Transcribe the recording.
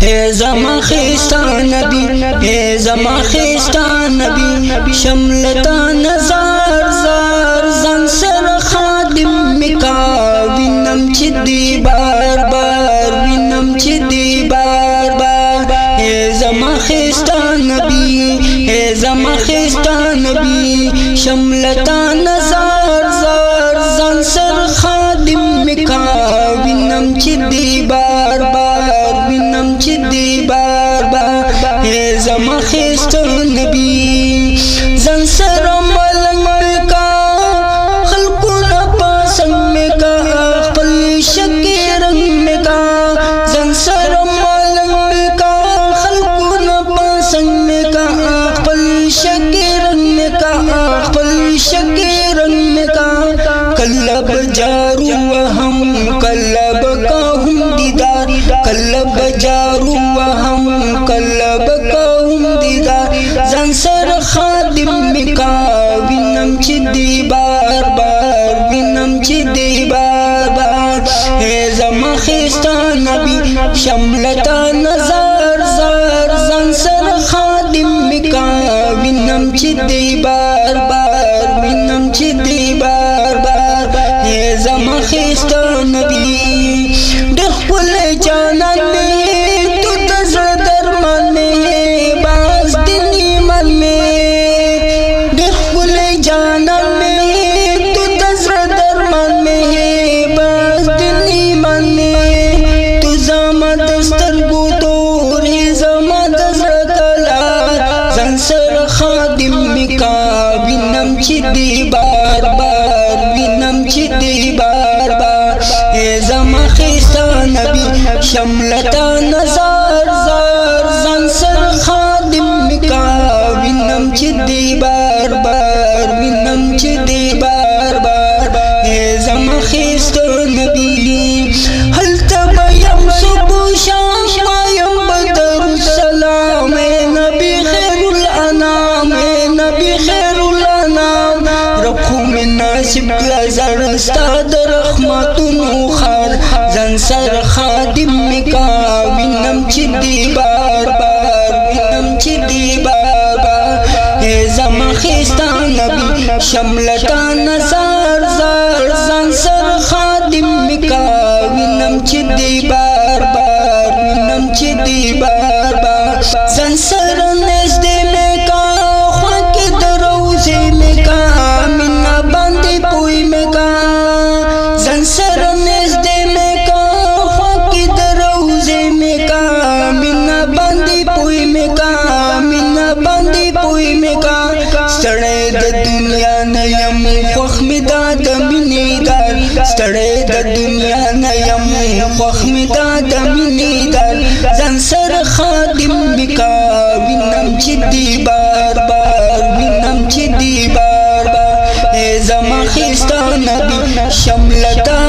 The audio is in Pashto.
ہے زما خیستا نبی ہے زما خیستا نبی شملتا نظر زار زن سر خادم مکا وینم چی دی بار بار وینم چی دی بار بار ہے زما خیستا نبی ہے زما خیستا نبی شملتا نظر زار زن سر خادم مکا وینم چی دی بار بار وینم چی دی بار بار ہے زما خیستا نبی زن سر ملنگ کا خلقو نپا سنگ میں کا خپل شکی رنگ میں کا زن سر ملنگ کا خلقو نپا سنگ میں کا خپل شکی رنگ میں کا خپل شکی رنگ میں کا کلب جارو وہم کلب کا ہم دیدار کلب جارو وہم کلب کا ہم دیدار زن سر خادم مکا وینم چی دی بار بار وینم چی دی بار بار ہے زما خیستا نبی شملتا نظر زار زن سر خادم مکا وینم چی دی بار بار وینم چی دی بار بار ہے زما خیستا نبی دخل جانان میں تو تزر درمان میں باز دلی من میں دخل جانان میں تو تزر درمان میں باز دلی من میں تو زما دستر گوتور ہے زما دزر کلار زن سر خادم مکا وینم چی دی بار بار وینم چی دی بار بار ہے زما خیستا نبی شملتا نظر زار زن سر خادم مکا وینم چی دی بار بار وینم چی دی بار بار ہے زما خیستا نبی حل تبیم صبح شام یم بدر السلام اے نبی خیر الانام اے نبی خیر الانام رکھو میں ناسب لزر استاد رحمتنو خار زن سر خادم مکا وینم چی دی بار بار وینم چی دی بار بار ہے زما خیستا نبی شملتا نظر زار زن سر خادم مکا وینم چی دی بار بار وینم چی دی بار بار زن سر نزدے مکا خواک دروزے مکا منا باندے پوئی مکا زن سر نزدے مکا خواک دروزے مکا منا باندے پوئی مکا منا باندے پوئی مکا ستڑے دا دنیا نیم خوخ مدا دا منی دار ستڑے دا دنیا نیم خوخ مدا دا منی دار زن سر خادم مکا وینم چی دی بار بار وینم چی دی بار بار ہے زما خیستا نبی شملتا